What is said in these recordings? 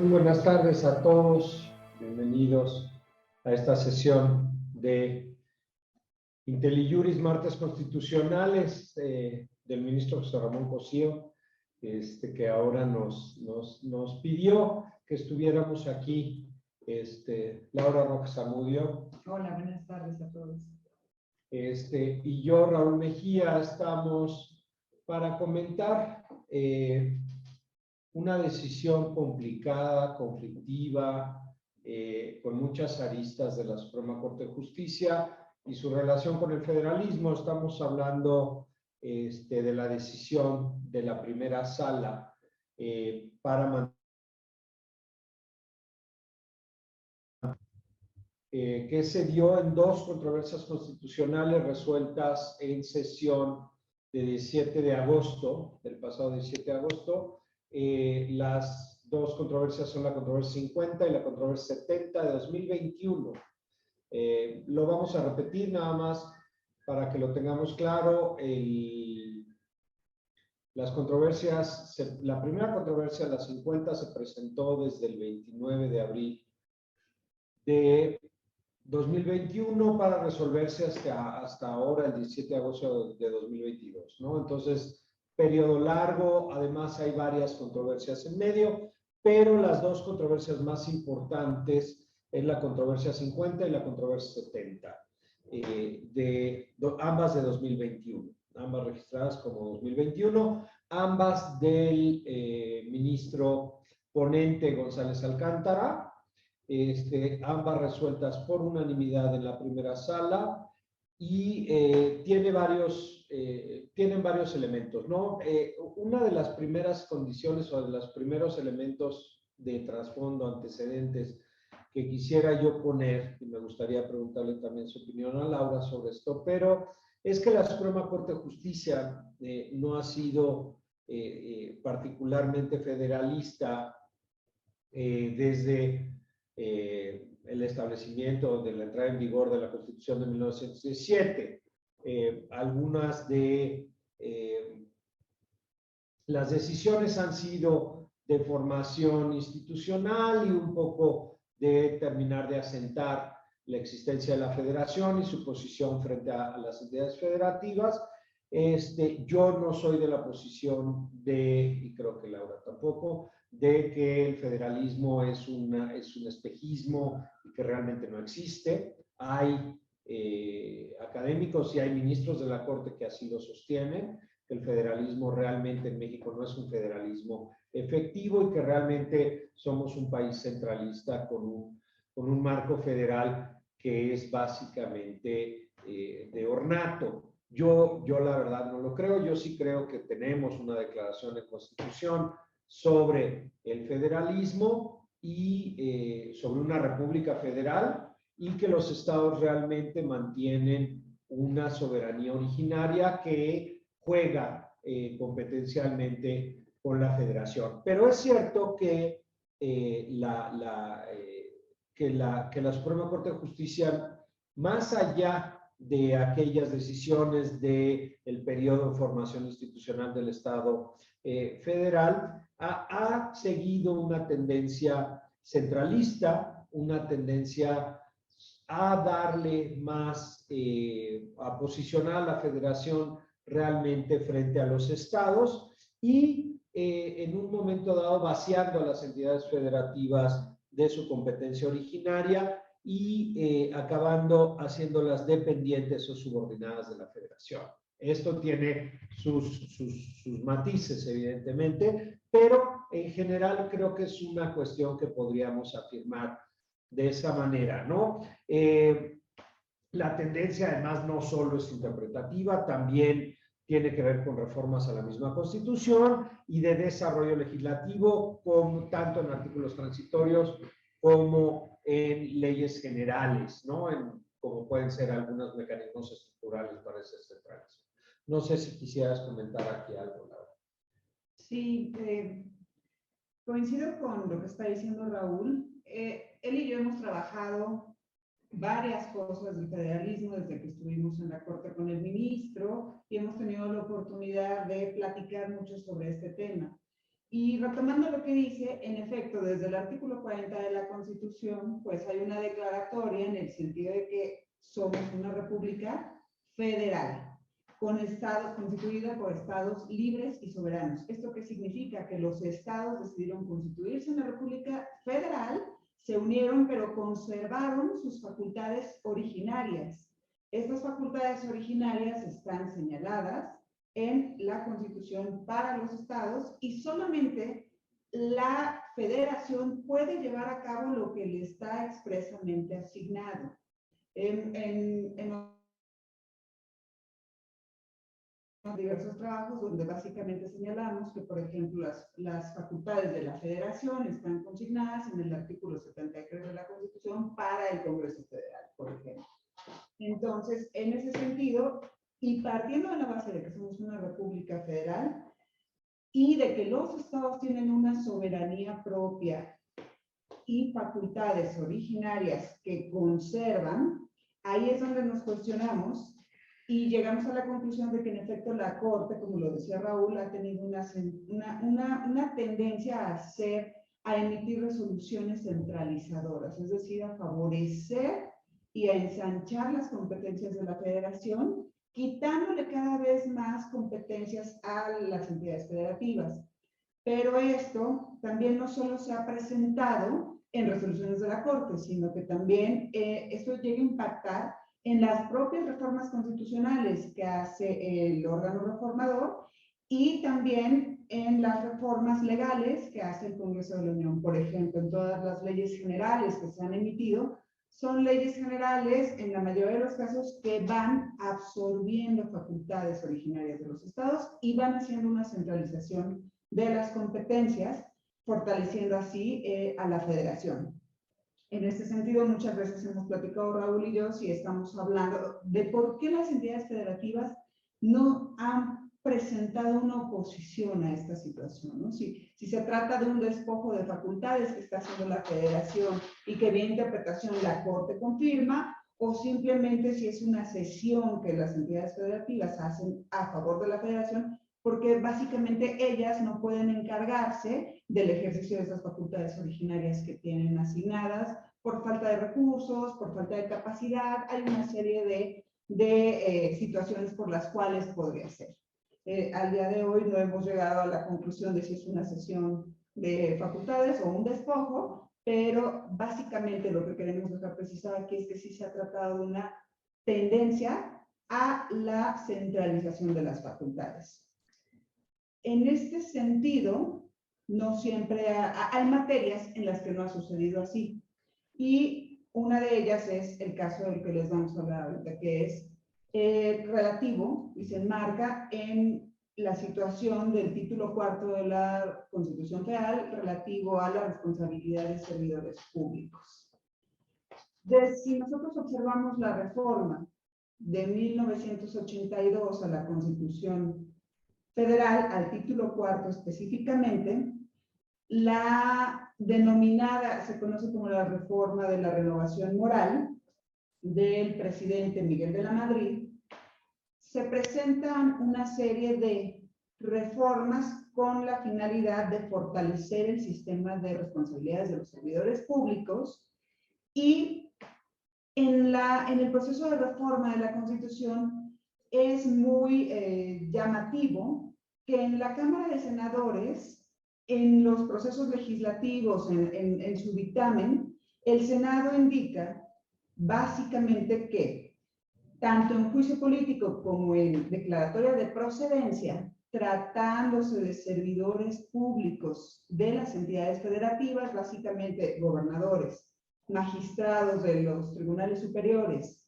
Muy buenas tardes a todos, bienvenidos a esta sesión de IntelliJuris Martes Constitucionales del ministro José Ramón Cosío, que ahora nos pidió que estuviéramos aquí. Laura Rojas Zamudio. Hola, buenas tardes a todos. Y yo, Raúl Mejía, estamos para comentar una decisión complicada, conflictiva, con muchas aristas de la Suprema Corte de Justicia y su relación con el federalismo. Estamos hablando de la decisión de la primera sala para que se dio en dos controversias constitucionales resueltas en sesión de 17 de agosto, del pasado 17 de agosto. Las dos controversias son la controversia 50 y la controversia 70 de 2021. Lo vamos a repetir nada más para que lo tengamos claro. Las controversias, la primera controversia, la 50, se presentó desde el 29 de abril de 2021 para resolverse hasta ahora, el 17 de agosto de 2022, ¿no? Entonces, periodo largo, además hay varias controversias en medio, pero las dos controversias más importantes es la controversia 50 y la controversia 70, ambas de 2021, ambas registradas como 2021, ambas del ministro ponente González Alcántara. Ambas resueltas por unanimidad en la primera sala y tienen varios elementos, ¿no? Una de las primeras condiciones o de los primeros elementos de trasfondo, antecedentes que quisiera yo poner, y me gustaría preguntarle también su opinión a Laura sobre esto, pero es que la Suprema Corte de Justicia no ha sido particularmente federalista desde el establecimiento de la entrada en vigor de la Constitución de 1917. Algunas de las decisiones han sido de formación institucional y un poco de terminar de asentar la existencia de la federación y su posición frente a las entidades federativas. Yo no soy de la posición y creo que Laura tampoco, de que el federalismo es un espejismo y que realmente no existe. Hay académicos y hay ministros de la Corte que así lo sostienen, que el federalismo realmente en México no es un federalismo efectivo y que realmente somos un país centralista con un marco federal que es básicamente de ornato. Yo la verdad no lo creo. Yo sí creo que tenemos una declaración de Constitución sobre el federalismo y sobre una república federal, y que los estados realmente mantienen una soberanía originaria que juega competencialmente con la federación. Pero es cierto que la Suprema Corte de Justicia, más allá de aquellas decisiones del periodo de formación institucional del Estado federal, ha seguido una tendencia centralista, una tendencia a darle más, a posicionar a la federación realmente frente a los estados y en un momento dado vaciando a las entidades federativas de su competencia originaria y acabando haciéndolas dependientes o subordinadas de la federación. Esto tiene sus matices, evidentemente, pero en general creo que es una cuestión que podríamos afirmar de esa manera, ¿no? La tendencia, además, no solo es interpretativa, también tiene que ver con reformas a la misma Constitución y de desarrollo legislativo, tanto en artículos transitorios como en leyes generales, ¿no? Como pueden ser algunos mecanismos estructurales para ese centralismo. No sé si quisieras comentar aquí algo, Laura. Sí, coincido con lo que está diciendo Raúl. Él y yo hemos trabajado varias cosas del federalismo desde que estuvimos en la Corte con el ministro y hemos tenido la oportunidad de platicar mucho sobre este tema. Y retomando lo que dice, en efecto, desde el artículo 40 de la Constitución, pues hay una declaratoria en el sentido de que somos una república federal, constituida por estados libres y soberanos. ¿Esto qué significa? Que los estados decidieron constituirse en la república federal, se unieron, pero conservaron sus facultades originarias. Estas facultades originarias están señaladas en la Constitución para los estados y solamente la federación puede llevar a cabo lo que le está expresamente asignado. En diversos trabajos donde básicamente señalamos que, por ejemplo, las facultades de la federación están consignadas en el artículo 73 de la Constitución para el Congreso Federal, por ejemplo. Entonces, en ese sentido, y partiendo de la base de que somos una república federal y de que los estados tienen una soberanía propia y facultades originarias que conservan, ahí es donde nos cuestionamos y llegamos a la conclusión de que en efecto la Corte, como lo decía Raúl, ha tenido una tendencia a emitir resoluciones centralizadoras, es decir, a favorecer y a ensanchar las competencias de la federación, quitándole cada vez más competencias a las entidades federativas. Pero esto también no solo se ha presentado en resoluciones de la Corte, sino que también esto llega a impactar en las propias reformas constitucionales que hace el órgano reformador y también en las reformas legales que hace el Congreso de la Unión. Por ejemplo, en todas las leyes generales que se han emitido, son leyes generales, en la mayoría de los casos, que van absorbiendo facultades originarias de los estados y van haciendo una centralización de las competencias, fortaleciendo así a la federación. En este sentido, muchas veces hemos platicado Raúl y yo si estamos hablando de por qué las entidades federativas no han presentado una oposición a esta situación, ¿no? Si se trata de un despojo de facultades que está haciendo la federación y que vía interpretación la Corte confirma, o simplemente si es una cesión que las entidades federativas hacen a favor de la federación, porque básicamente ellas no pueden encargarse del ejercicio de esas facultades originarias que tienen asignadas por falta de recursos, por falta de capacidad. Hay una serie de situaciones por las cuales podría ser. Al día de hoy no hemos llegado a la conclusión de si es una cesión de facultades o un despojo, pero básicamente lo que queremos dejar precisado aquí es que sí se ha tratado de una tendencia a la centralización de las facultades. En este sentido, no siempre hay materias en las que no ha sucedido así. Y una de ellas es el caso del que les vamos a hablar ahorita, que es relativo y se enmarca en la situación del título 4 de la Constitución Federal relativo a la responsabilidad de servidores públicos. Si nosotros observamos la reforma de 1982 a la Constitución Federal, al título 4 específicamente, la denominada, se conoce como la reforma de la renovación moral del presidente Miguel de la Madrid, se presentan una serie de reformas con la finalidad de fortalecer el sistema de responsabilidades de los servidores públicos y en el proceso de reforma de la Constitución es muy llamativo que en la Cámara de Senadores, en los procesos legislativos, en su dictamen, el Senado indica básicamente que tanto en juicio político como en declaratoria de procedencia, tratándose de servidores públicos de las entidades federativas, básicamente gobernadores, magistrados de los tribunales superiores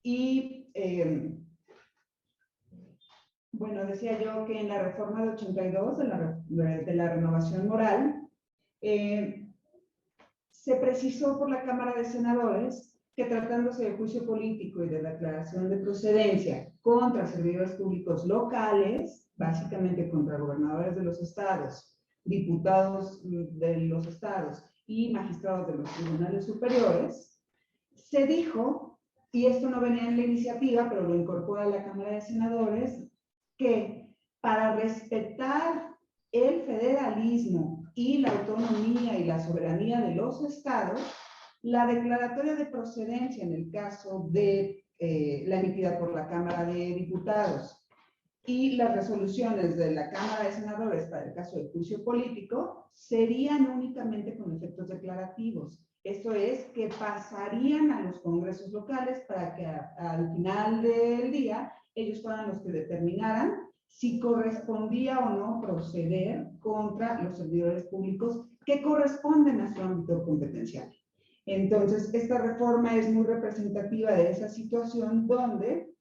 y bueno, decía yo que en la reforma de 82 de la renovación moral, se precisó por la Cámara de Senadores que tratándose de juicio político y de declaración de procedencia contra servidores públicos locales, básicamente contra gobernadores de los estados, diputados de los estados y magistrados de los tribunales superiores, se dijo, y esto no venía en la iniciativa, pero lo incorpora la Cámara de Senadores, que para respetar el federalismo federalismo y la autonomía y la soberanía de los estados, la declaratoria de procedencia en el caso de la emitida por la Cámara de Diputados y las resoluciones de la Cámara de Senadores para el caso del juicio político serían únicamente con efectos declarativos. Esto es, que pasarían a los congresos locales para que al final del día ellos fueran los que determinaran si correspondía o no proceder contra los servidores públicos que corresponden a su ámbito competencial. Entonces, esta reforma es muy representativa de esa situación donde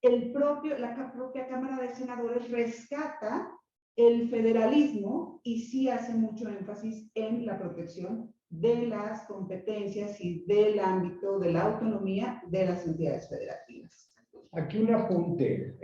la propia Cámara de Senadores rescata el federalismo y sí hace mucho énfasis en la protección de las competencias y del ámbito de la autonomía de las entidades federativas. Aquí un apunte.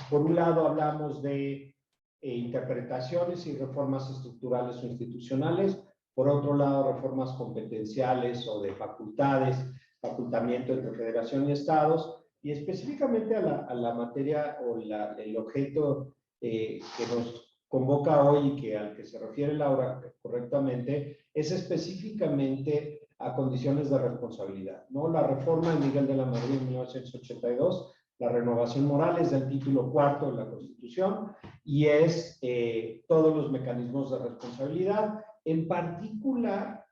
Por un lado hablamos de interpretaciones y reformas estructurales o institucionales, por otro lado reformas competenciales o de facultades, facultamiento entre federación y estados, y específicamente a la materia o el objeto que nos convoca hoy y al que se refiere Laura correctamente, es específicamente a condiciones de responsabilidad, ¿no? La reforma de Miguel de la Madrid en 1982, la renovación moral es del título cuarto de la Constitución y es todos los mecanismos de responsabilidad. En particular,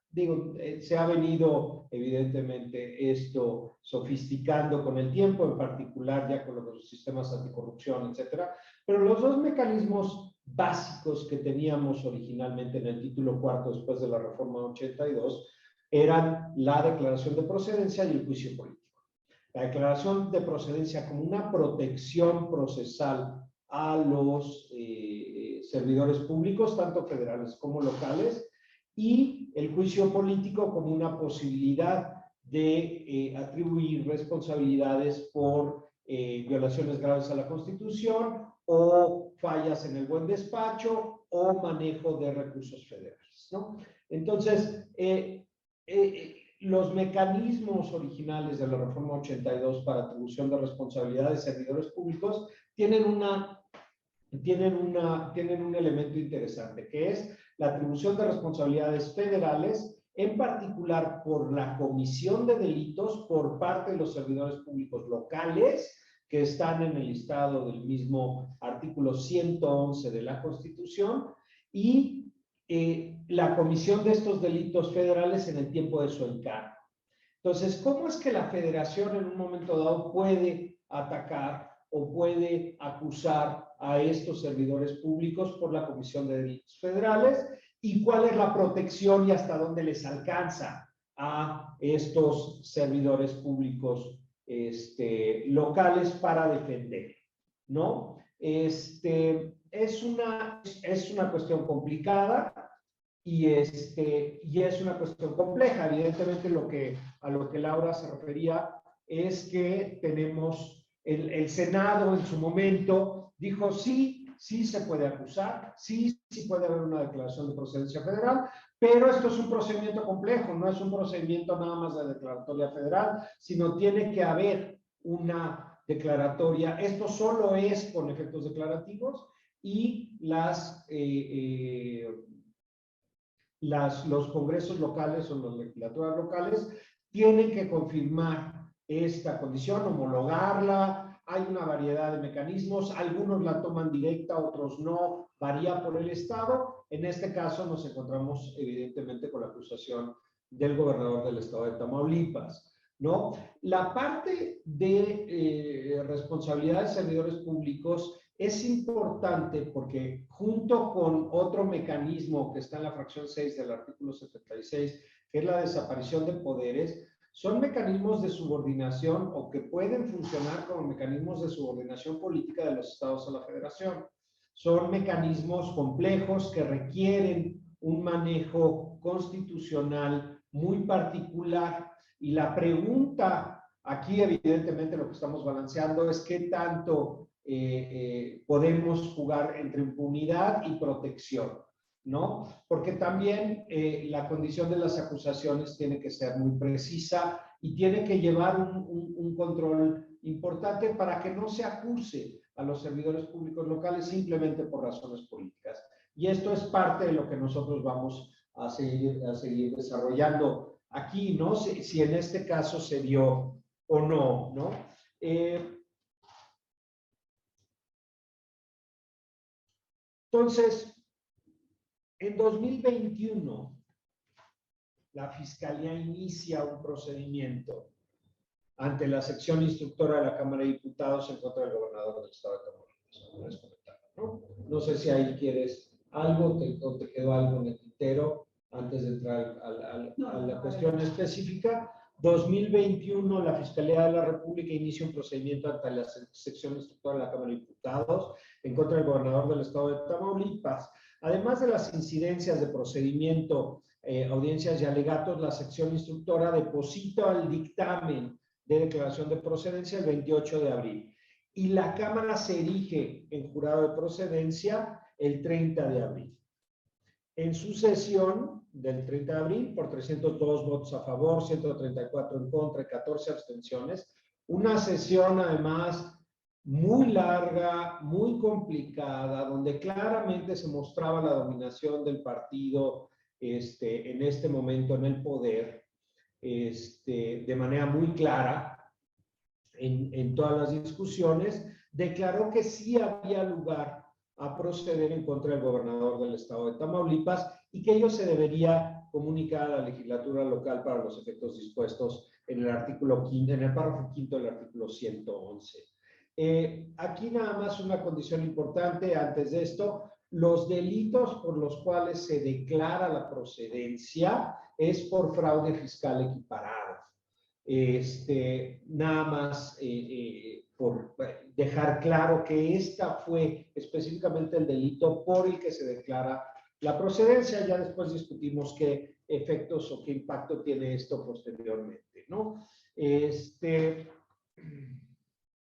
se ha venido evidentemente esto sofisticando con el tiempo, en particular ya con los sistemas anticorrupción, etcétera, pero los dos mecanismos básicos que teníamos originalmente en el título cuarto después de la reforma 82 eran la declaración de procedencia y el juicio político. La declaración de procedencia como una protección procesal a los servidores públicos, tanto federales como locales, y el juicio político como una posibilidad de atribuir responsabilidades por violaciones graves a la Constitución o fallas en el buen despacho o manejo de recursos federales, ¿no? Entonces, los mecanismos originales de la reforma 82 para atribución de responsabilidades de servidores públicos tienen un elemento interesante, que es la atribución de responsabilidades federales, en particular por la comisión de delitos por parte de los servidores públicos locales, que están en el listado del mismo artículo 111 de la Constitución, y la comisión de estos delitos federales en el tiempo de su encargo. Entonces, ¿cómo es que la federación en un momento dado puede atacar o puede acusar a estos servidores públicos por la comisión de delitos federales? ¿Y cuál es la protección y hasta dónde les alcanza a estos servidores públicos locales para defender, ¿no? Es una cuestión complicada y es una cuestión compleja. Evidentemente a lo que Laura se refería es que tenemos el Senado en su momento dijo sí se puede acusar, sí puede haber una declaración de procedencia federal, pero esto es un procedimiento complejo, no es un procedimiento nada más de declaratoria federal, sino tiene que haber una declaratoria. Esto solo es con efectos declarativos y los congresos locales o las legislaturas locales tienen que confirmar esta condición, homologarla. Hay una variedad de mecanismos, algunos la toman directa, otros no, varía por el estado. En este caso nos encontramos evidentemente con la acusación del gobernador del estado de Tamaulipas, ¿no? La parte de responsabilidad de servidores públicos es importante porque junto con otro mecanismo que está en la fracción 6 del artículo 76, que es la desaparición de poderes, son mecanismos de subordinación o que pueden funcionar como mecanismos de subordinación política de los estados a la federación. Son mecanismos complejos que requieren un manejo constitucional muy particular y la pregunta aquí evidentemente lo que estamos balanceando es qué tanto podemos jugar entre impunidad y protección, ¿no? Porque también la condición de las acusaciones tiene que ser muy precisa y tiene que llevar un control importante para que no se acuse a los servidores públicos locales simplemente por razones políticas. Y esto es parte de lo que nosotros vamos a seguir desarrollando aquí, ¿no? Si en este caso se dio o no, ¿no? Entonces, en 2021, la Fiscalía inicia un procedimiento ante la sección instructora de la Cámara de Diputados en contra del gobernador del estado de Tamaulipas. No sé si ahí quieres algo, o te quedó algo en el tintero antes de entrar a la cuestión específica. 2021, la Fiscalía de la República inicia un procedimiento ante la sección instructora de la Cámara de Diputados en contra del gobernador del estado de Tamaulipas. Además de las incidencias de procedimiento, audiencias y alegatos, la sección instructora deposita el dictamen de declaración de procedencia el 28 de abril y la Cámara se erige en jurado de procedencia el 30 de abril. En su sesión del 30 de abril, por 302 votos a favor, 134 en contra y 14 abstenciones, una sesión además muy larga, muy complicada, donde claramente se mostraba la dominación del partido en este momento en el poder, de manera muy clara en todas las discusiones, declaró que sí había lugar a proceder en contra del gobernador del estado de Tamaulipas y que ello se debería comunicar a la legislatura local para los efectos dispuestos en el artículo 5, en el párrafo 5 del artículo 111. Aquí nada más una condición importante antes de esto: los delitos por los cuales se declara la procedencia es por fraude fiscal equiparado. Nada más por dejar claro que esta fue específicamente el delito por el que se declara la procedencia. Ya después discutimos qué efectos o qué impacto tiene esto posteriormente, ¿no?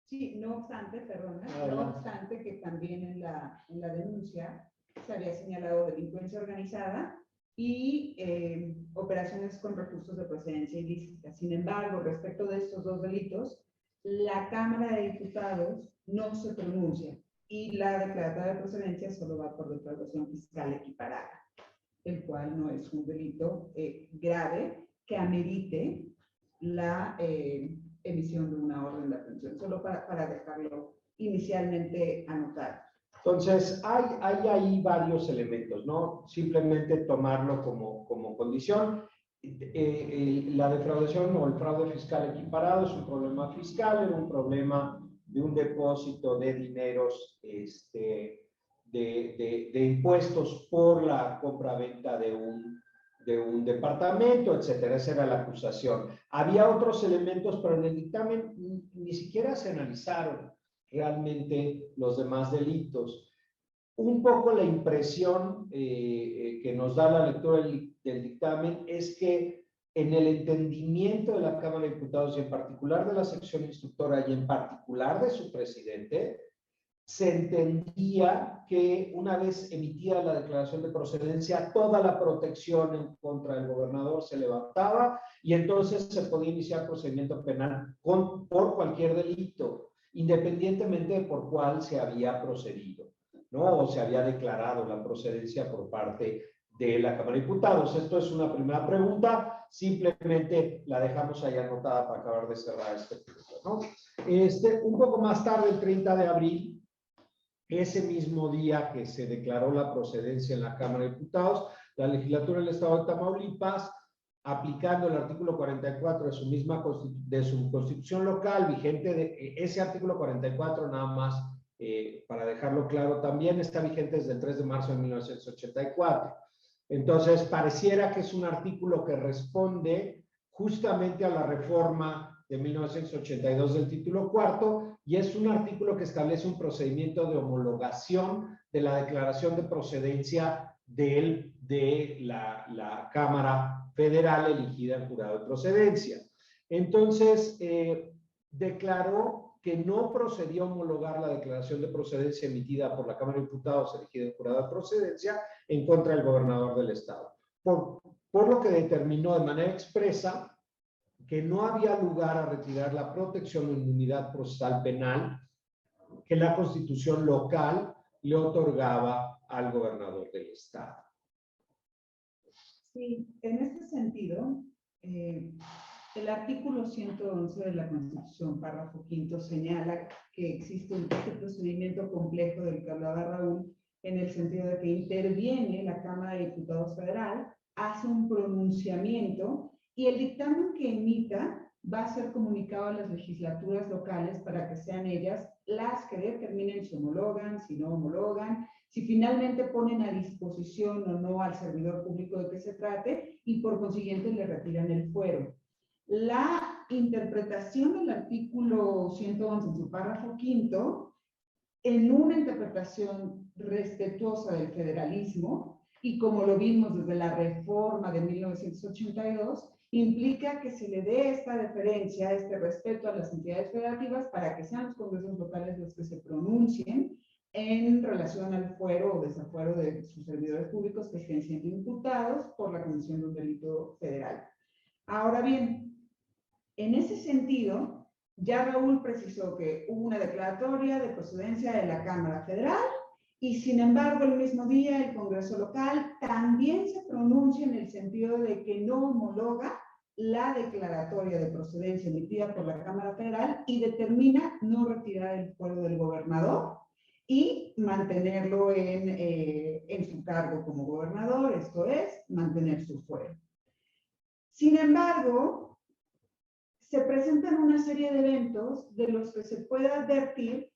Sí, no obstante, perdona, no obstante que también en la denuncia se había señalado delincuencia organizada y operaciones con recursos de procedencia ilícita. Sin embargo, respecto de estos dos delitos, la Cámara de Diputados no se pronuncia y la declaratoria de procedencia solo va por defraudación fiscal equiparada, el cual no es un delito grave que amerite la emisión de una orden de aprehensión, solo para dejarlo inicialmente anotado. Entonces, hay ahí varios elementos, ¿no? Simplemente tomarlo como condición. La defraudación o el fraude fiscal equiparado es un problema fiscal, era un problema de un depósito de dineros de impuestos por la compra-venta de un departamento, etcétera. Esa era la acusación. Había otros elementos, pero en el dictamen ni siquiera se analizaron realmente los demás delitos. Un poco la impresión que nos da la lectura del dictamen es que en el entendimiento de la Cámara de Diputados y en particular de la sección instructora y en particular de su presidente, se entendía que una vez emitida la declaración de procedencia, toda la protección en contra del gobernador se levantaba y entonces se podía iniciar procedimiento penal por cualquier delito, independientemente de por cuál se había procedido, ¿no? O se había declarado la procedencia por parte de la Cámara de Diputados. Esto es una primera pregunta, simplemente la dejamos ahí anotada para acabar de cerrar este punto, ¿no? Un poco más tarde, el 30 de abril, ese mismo día que se declaró la procedencia en la Cámara de Diputados, la legislatura del estado de Tamaulipas, aplicando el artículo 44 de su constitución local, vigente de ese artículo 44, nada más para dejarlo claro también, está vigente desde el 3 de marzo de 1984. Entonces, pareciera que es un artículo que responde justamente a la reforma de 1982 del título cuarto, y es un artículo que establece un procedimiento de homologación de la declaración de procedencia de la Cámara Federal elegida en jurado de procedencia. Entonces, declaró que no procedió a homologar la declaración de procedencia emitida por la Cámara de Diputados elegida en jurado de procedencia en contra del gobernador del estado, por lo que determinó de manera expresa que no había lugar a retirar la protección o inmunidad procesal penal que la Constitución local le otorgaba al gobernador del estado. Sí, en este sentido, el artículo 111 de la Constitución, párrafo quinto, señala que existe este procedimiento complejo del que hablaba Raúl, en el sentido de que interviene la Cámara de Diputados Federal, hace un pronunciamiento y el dictamen que emita va a ser comunicado a las legislaturas locales para que sean ellas las que determinen si homologan, si no homologan, si finalmente ponen a disposición o no al servidor público de que se trate y por consiguiente le retiran el fuero. La interpretación del artículo 111 en su párrafo quinto, en una interpretación respetuosa del federalismo, y como lo vimos desde la reforma de 1982, implica que se le dé esta deferencia, este respeto a las entidades federativas para que sean los congresos locales los que se pronuncien en relación al fuero o desafuero de sus servidores públicos que estén siendo imputados por la comisión de un delito federal. Ahora bien, en ese sentido, ya Raúl precisó que hubo una declaratoria de procedencia de la Cámara Federal y sin embargo el mismo día el Congreso local también se pronuncia en el sentido de que no homologa la declaratoria de procedencia emitida por la Cámara Federal y determina no retirar el fuero del gobernador y mantenerlo en su cargo como gobernador, esto es, mantener su fuero. Sin embargo, se presentan una serie de eventos de los que se puede advertir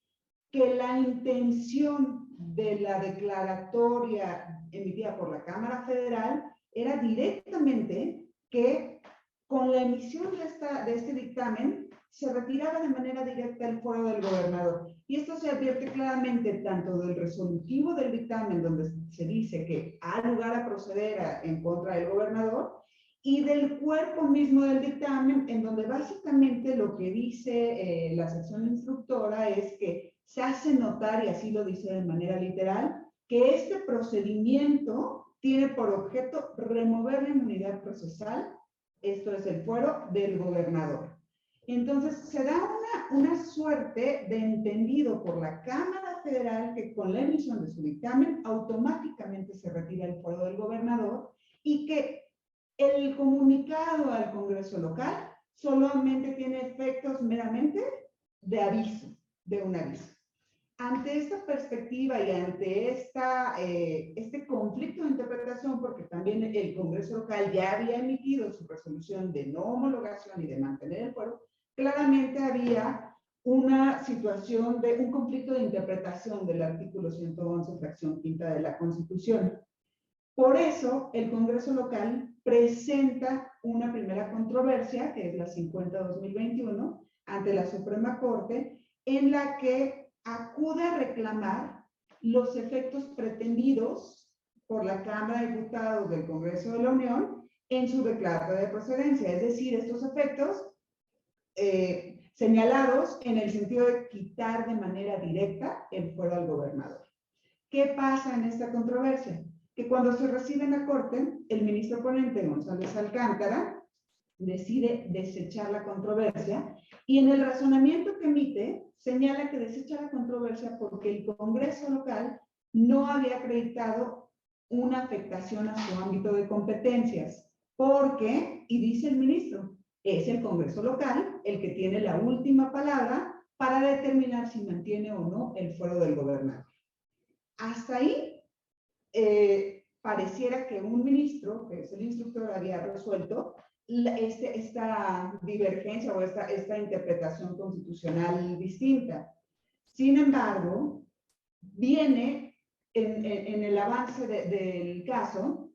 que la intención de la declaratoria emitida por la Cámara Federal era directamente que con la emisión de este dictamen se retiraba de manera directa el fuero del gobernador. Y esto se advierte claramente tanto del resolutivo del dictamen, donde se dice que ha lugar a proceder en contra del gobernador, y del cuerpo mismo del dictamen, en donde básicamente lo que dice la sección instructora es que se hace notar, y así lo dice de manera literal, que este procedimiento tiene por objeto remover la inmunidad procesal, esto es el fuero del gobernador. Entonces, se da una suerte de entendido por la Cámara Federal que con la emisión de su dictamen automáticamente se retira el fuero del gobernador y que el comunicado al Congreso local solamente tiene efectos meramente de aviso, de un aviso. Ante esta perspectiva y ante este conflicto de interpretación, porque también el Congreso local ya había emitido su resolución de no homologación y de mantener el fuero, claramente había una situación de un conflicto de interpretación del artículo 111, fracción quinta de la Constitución. Por eso, el Congreso local presenta una primera controversia, que es la 50-2021, ante la Suprema Corte, en la que acude a reclamar los efectos pretendidos por la Cámara de Diputados del Congreso de la Unión en su declaratoria de procedencia, es decir, estos efectos señalados en el sentido de quitar de manera directa el fuero al gobernador. ¿Qué pasa en esta controversia? Que cuando se recibe en la Corte, el ministro ponente González Alcántara decide desechar la controversia y en el razonamiento que emite señala que desecha la controversia porque el Congreso local no había acreditado una afectación a su ámbito de competencias, porque, y dice el ministro, es el Congreso local el que tiene la última palabra para determinar si mantiene o no el fuero del gobernador. Hasta ahí, pareciera que un ministro, que es el instructor, había resuelto esta divergencia o esta interpretación constitucional distinta. Sin embargo, viene en el avance del caso,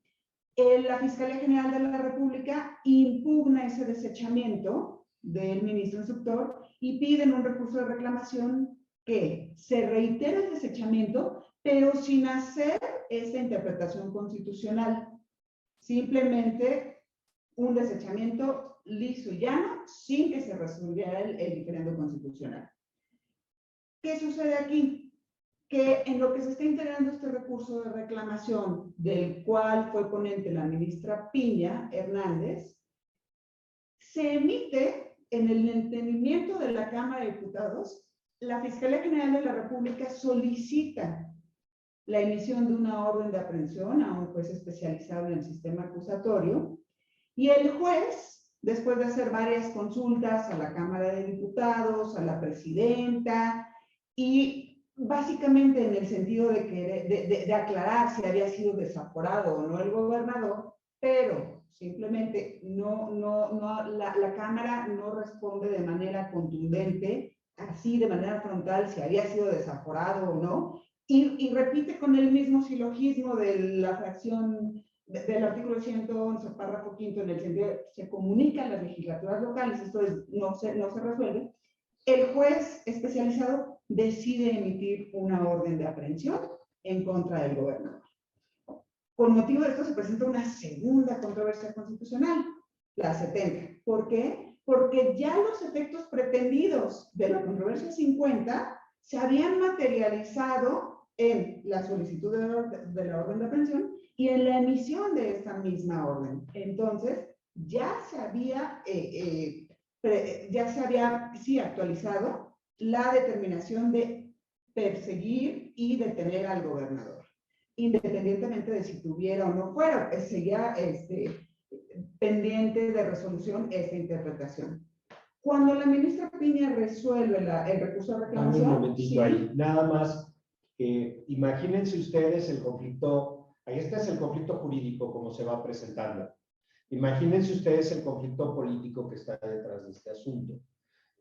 la Fiscalía General de la República impugna ese desechamiento del ministro instructor y piden un recurso de reclamación que se reitere el desechamiento, pero sin hacer esta interpretación constitucional. Simplemente un desechamiento liso y llano, sin que se resolviera el diferendo constitucional. ¿Qué sucede aquí? Que en lo que se está integrando este recurso de reclamación, del cual fue ponente la ministra Piña Hernández, se emite en el entendimiento de la Cámara de Diputados la Fiscalía General de la República solicita la emisión de una orden de aprehensión a un juez especializado en el sistema acusatorio, y el juez, después de hacer varias consultas a la Cámara de Diputados, a la presidenta, y básicamente en el sentido de aclarar si había sido desaforado o no el gobernador, pero simplemente la Cámara no responde de manera contundente, así de manera frontal, si había sido desaforado o no, y repite con el mismo silogismo de la fracción del artículo 111, párrafo quinto, en el sentido de se comunican las legislaturas locales, esto es, no se resuelve. El juez especializado decide emitir una orden de aprehensión en contra del gobernador. Con motivo de esto se presenta una segunda controversia constitucional, la 70. ¿Por qué? Porque ya los efectos pretendidos de la controversia 50 se habían materializado en la solicitud de la orden de aprehensión y en la emisión de esta misma orden. Entonces, ya se había actualizado la determinación de perseguir y detener al gobernador, independientemente de si tuviera o no fuera, seguía pendiente de resolución esta interpretación. Cuando la ministra Piña resuelve el recurso de reclamación... Dame un momentito ahí, nada más. Imagínense ustedes el conflicto, ahí este es el conflicto jurídico como se va presentando. Imagínense ustedes el conflicto político que está detrás de este asunto.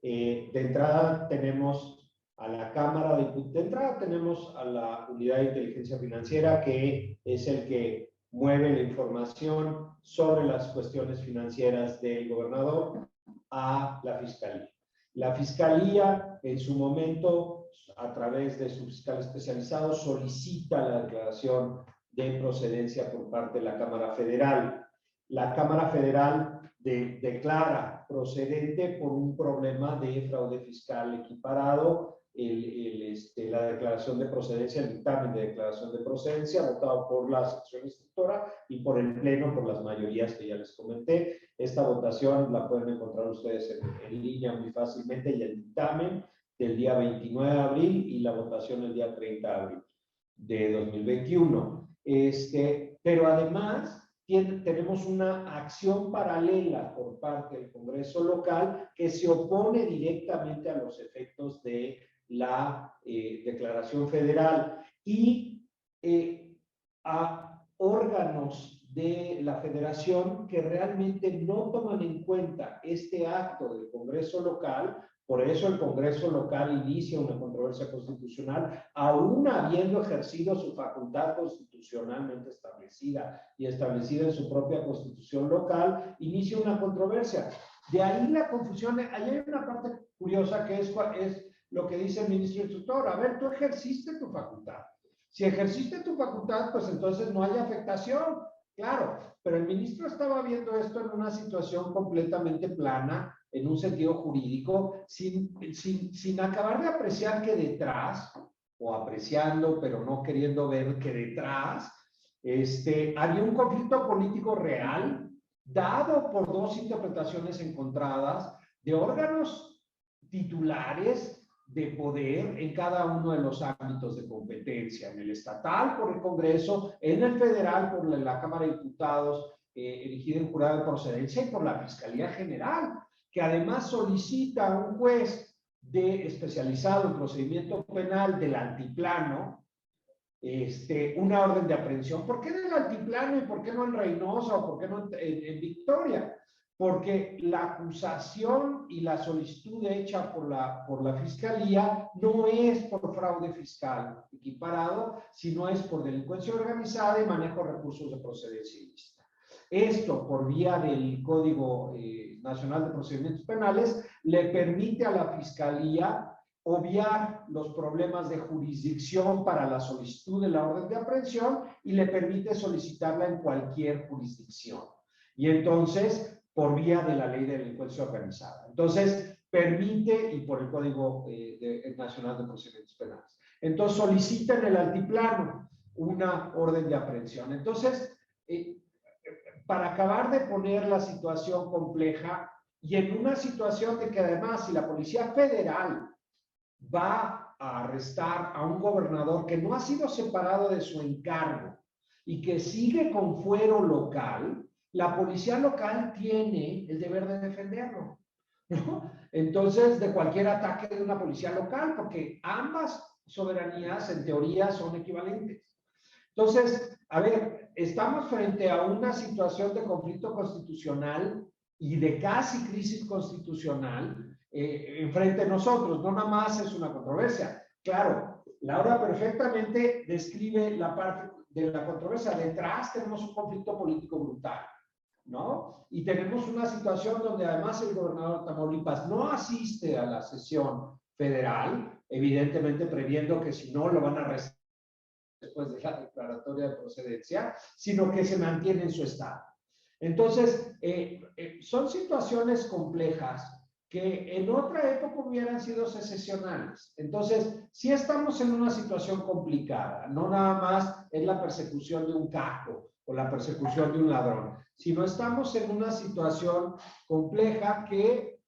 De entrada tenemos a la Cámara de entrada tenemos a la Unidad de Inteligencia Financiera, que es el que mueve la información sobre las cuestiones financieras del gobernador a la Fiscalía. La Fiscalía, en su momento, a través de su fiscal especializado, solicita la declaración de procedencia por parte de la Cámara Federal. La Cámara Federal declara procedente por un problema de fraude fiscal equiparado la declaración de procedencia, el dictamen de declaración de procedencia, votado por la sección instructora y por el Pleno, por las mayorías que ya les comenté. Esta votación la pueden encontrar ustedes en línea muy fácilmente, y el dictamen del día 29 de abril y la votación el día 30 de abril de 2021. Pero además tenemos una acción paralela por parte del Congreso local que se opone directamente a los efectos de la declaración federal y a órganos de la federación que realmente no toman en cuenta este acto del Congreso local. Por eso el Congreso local inicia una controversia constitucional, aún habiendo ejercido su facultad constitucionalmente establecida y establecida en su propia constitución local, inicia una controversia. De ahí la confusión. Ahí hay una parte curiosa que es lo que dice el ministro instructor. A ver, tú ejerciste tu facultad. Si ejerciste tu facultad, pues entonces no hay afectación. Claro, pero el ministro estaba viendo esto en una situación completamente plana, en un sentido jurídico, sin acabar de apreciar que detrás, o apreciando pero no queriendo ver que detrás, había un conflicto político real, dado por dos interpretaciones encontradas de órganos titulares de poder en cada uno de los ámbitos de competencia, en el estatal por el Congreso, en el federal por la Cámara de Diputados, elegida en jurado de procedencia, y por la Fiscalía General, que además solicita a un juez especializado en procedimiento penal del altiplano una orden de aprehensión. ¿Por qué del altiplano y por qué no en Reynosa o por qué no en Victoria? Porque la acusación y la solicitud hecha por la Fiscalía no es por fraude fiscal equiparado, sino es por delincuencia organizada y manejo de recursos de procedencia ilícita. Esto, por vía del Código Nacional de Procedimientos Penales, le permite a la Fiscalía obviar los problemas de jurisdicción para la solicitud de la orden de aprehensión y le permite solicitarla en cualquier jurisdicción. Y entonces, por vía de la Ley de Delincuencia Organizada. Entonces, permite, y por el Código Nacional de Procedimientos Penales. Entonces, solicita en el altiplano una orden de aprehensión. Entonces, para acabar de poner la situación compleja, y en una situación de que además, si la Policía Federal va a arrestar a un gobernador que no ha sido separado de su encargo y que sigue con fuero local, la policía local tiene el deber de defenderlo, ¿no? Entonces, de cualquier ataque de una policía local, porque ambas soberanías en teoría son equivalentes. Entonces, a ver, estamos frente a una situación de conflicto constitucional y de casi crisis constitucional enfrente de nosotros. No nada más es una controversia. Claro, Laura perfectamente describe la parte de la controversia. Detrás tenemos un conflicto político brutal, ¿no? Y tenemos una situación donde además el gobernador de Tamaulipas no asiste a la sesión federal, evidentemente previendo que si no lo van a arrestar después de la declaratoria de procedencia, sino que se mantiene en su estado. Entonces, son situaciones complejas que en otra época hubieran sido secesionales. Entonces, sí estamos en una situación complicada, no nada más es la persecución de un caco o la persecución de un ladrón, sino estamos en una situación compleja que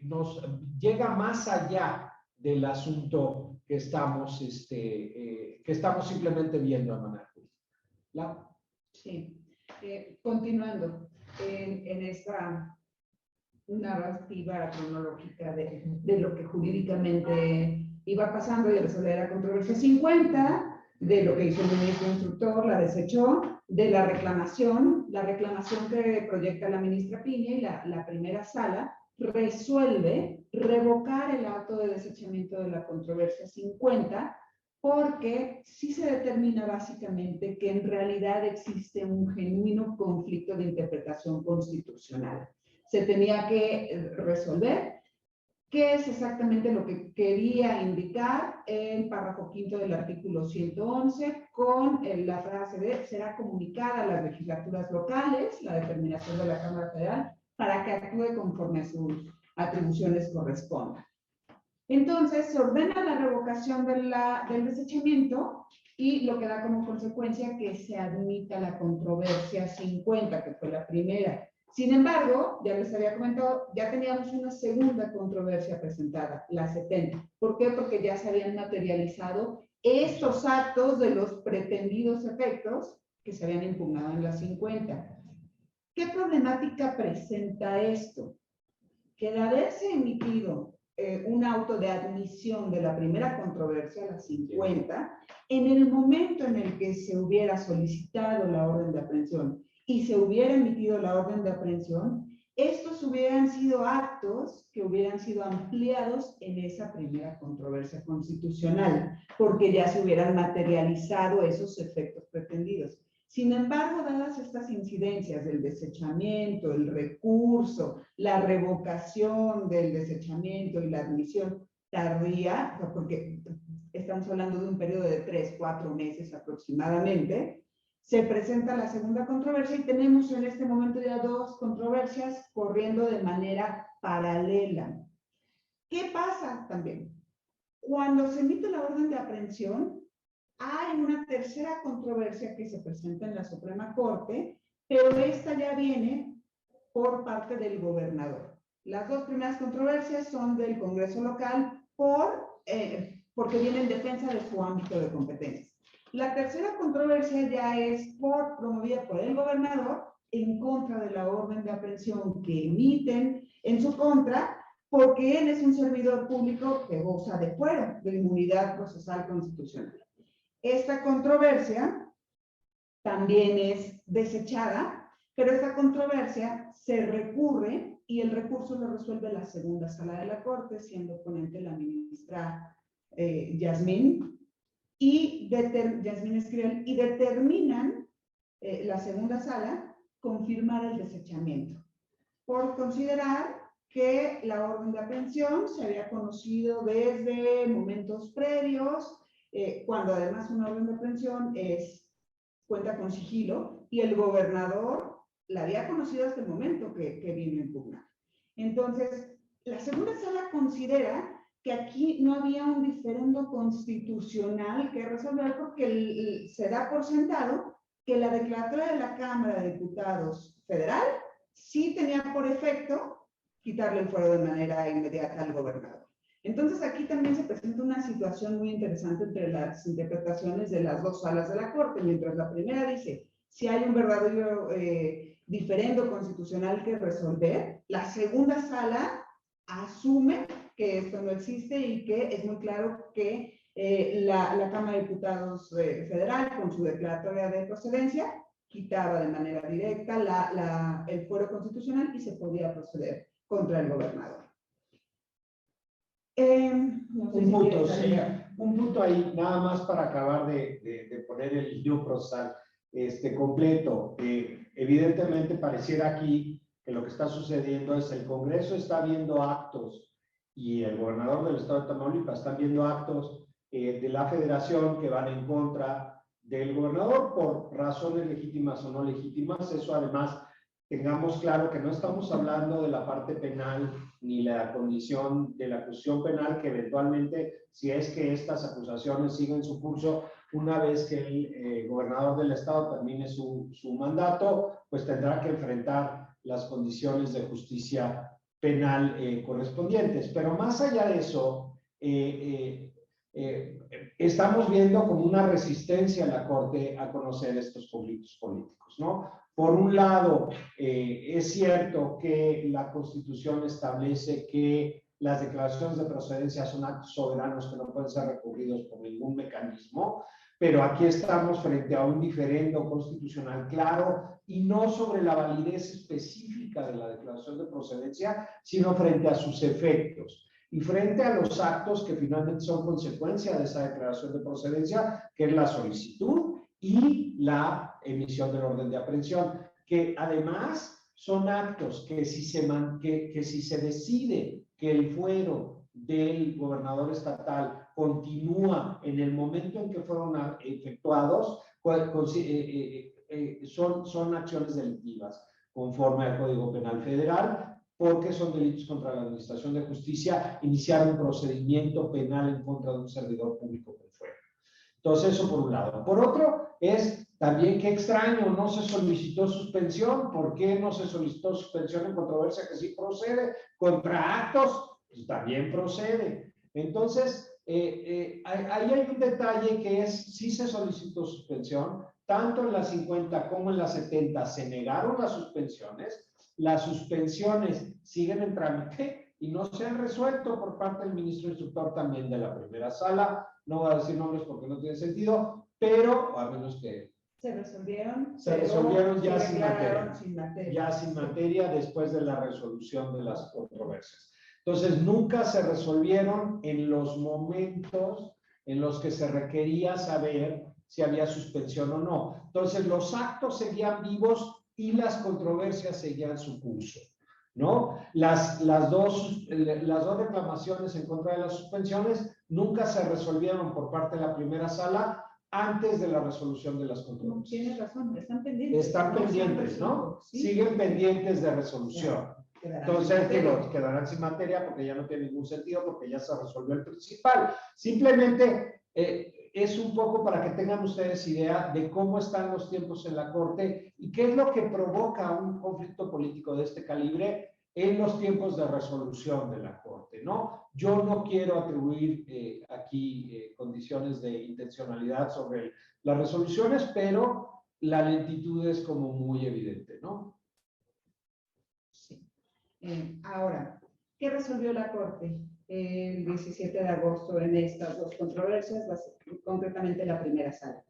nos llega más allá del asunto que estamos simplemente viendo a manera jurídica. Sí, continuando en esta narrativa cronológica de lo que jurídicamente iba pasando y resolver la controversia 50, de lo que hizo el ministro instructor, la desechó, de la reclamación que proyecta la ministra Piña y la primera sala resuelve revocar el acto de desechamiento de la controversia 50 porque sí se determina básicamente que en realidad existe un genuino conflicto de interpretación constitucional. Se tenía que resolver qué es exactamente lo que quería indicar el párrafo quinto del artículo 111 con la frase de será comunicada a las legislaturas locales la determinación de la Cámara Federal para que actúe conforme a sus atribuciones correspondan. Entonces, se ordena la revocación del desechamiento y lo que da como consecuencia que se admita la controversia 50, que fue la primera. Sin embargo, ya les había comentado, ya teníamos una segunda controversia presentada, la 70. ¿Por qué? Porque ya se habían materializado estos actos de los pretendidos efectos que se habían impugnado en la 50. ¿Qué problemática presenta esto? Que de haberse emitido un auto de admisión de la primera controversia, la 50, en el momento en el que se hubiera solicitado la orden de aprehensión y se hubiera emitido la orden de aprehensión, estos hubieran sido actos que hubieran sido ampliados en esa primera controversia constitucional, porque ya se hubieran materializado esos efectos pretendidos. Sin embargo, dadas estas incidencias del desechamiento, el recurso, la revocación del desechamiento y la admisión tardía, porque estamos hablando de un periodo de 3-4 meses aproximadamente, se presenta la segunda controversia y tenemos en este momento ya dos controversias corriendo de manera paralela. ¿Qué pasa también? Cuando se emite la orden de aprehensión, hay una tercera controversia que se presenta en la Suprema Corte, pero esta ya viene por parte del gobernador. Las dos primeras controversias son del Congreso local porque viene en defensa de su ámbito de competencia. La tercera controversia ya es promovida por el gobernador en contra de la orden de aprehensión que emiten en su contra, porque él es un servidor público que goza de fuero, de inmunidad procesal constitucional. Esta controversia también es desechada, pero esta controversia se recurre y el recurso lo resuelve la segunda sala de la Corte, siendo ponente la ministra Yasmín Esquivel, y determinan la segunda sala confirmar el desechamiento por considerar que la orden de aprehensión se había conocido desde momentos previos, cuando además una orden de aprehensión cuenta con sigilo, y el gobernador la había conocido hasta el momento que vino a impugnar. Entonces, la segunda sala considera que aquí no había un diferendo constitucional que resolver porque se da por sentado que la declaratoria de la Cámara de Diputados Federal sí tenía por efecto quitarle el fuero de manera inmediata al gobernador. Entonces, aquí también se presenta una situación muy interesante entre las interpretaciones de las dos salas de la Corte. Mientras la primera dice, si hay un verdadero diferendo constitucional que resolver, la segunda sala asume que esto no existe y que es muy claro que la Cámara de Diputados Federal, con su declaratoria de procedencia, quitaba de manera directa el fuero constitucional y se podía proceder contra el gobernador. No sé un punto ahí, nada más para acabar de poner el hilo procesal completo. Evidentemente pareciera aquí que lo que está sucediendo es el Congreso está viendo actos y el gobernador del estado de Tamaulipas está viendo actos de la federación que van en contra del gobernador por razones legítimas o no legítimas. Eso además, tengamos claro que no estamos hablando de la parte penal ni la condición de la acusación penal, que eventualmente, si es que estas acusaciones siguen su curso, una vez que el gobernador del estado termine su mandato, pues tendrá que enfrentar las condiciones de justicia penal correspondientes. Pero más allá de eso, estamos viendo como una resistencia a la Corte a conocer estos conflictos políticos, ¿no? Por un lado, es cierto que la Constitución establece que las declaraciones de procedencia son actos soberanos que no pueden ser recurridos por ningún mecanismo, pero aquí estamos frente a un diferendo constitucional claro y no sobre la validez específica de la declaración de procedencia, sino frente a sus efectos y frente a los actos que finalmente son consecuencia de esa declaración de procedencia, que es la solicitud y la emisión del orden de aprehensión, que además son actos que si se decide que el fuero del gobernador estatal continúa en el momento en que fueron efectuados, son acciones delictivas conforme al Código Penal Federal, porque son delitos contra la administración de justicia, iniciar un procedimiento penal en contra de un servidor público por fuera. Entonces, eso por un lado. Por otro, es también qué extraño, no se solicitó suspensión. ¿Por qué no se solicitó suspensión en controversia que sí procede? Contra actos, pues también procede. Entonces, ahí hay un detalle que es, sí se solicitó suspensión, tanto en las 50 como en las 70 se negaron las suspensiones siguen en trámite y no se han resuelto por parte del ministro instructor también de la primera sala. No voy a decir nombres porque no tiene sentido, pero a menos que se resolvieron ya sin materia. Ya sin materia después de la resolución de las controversias. Entonces, nunca se resolvieron en los momentos en los que se requería saber si había suspensión o no. Entonces, los actos seguían vivos y las controversias seguían su curso, ¿no? Las dos reclamaciones en contra de las suspensiones nunca se resolvieron por parte de la primera sala antes de la resolución de las controversias. Tienes razón, están pendientes. Están pendientes, ¿no? Sí. Siguen pendientes de resolución. Entonces, quedarán sin materia porque ya no tiene ningún sentido, porque ya se resolvió el principal. Simplemente es un poco para que tengan ustedes idea de cómo están los tiempos en la Corte y qué es lo que provoca un conflicto político de este calibre en los tiempos de resolución de la Corte, ¿no? Yo no quiero atribuir aquí condiciones de intencionalidad sobre las resoluciones, pero la lentitud es como muy evidente, ¿no? Sí. Ahora, ¿qué resolvió la Corte el 17 de agosto en estas dos controversias, concretamente la primera sala?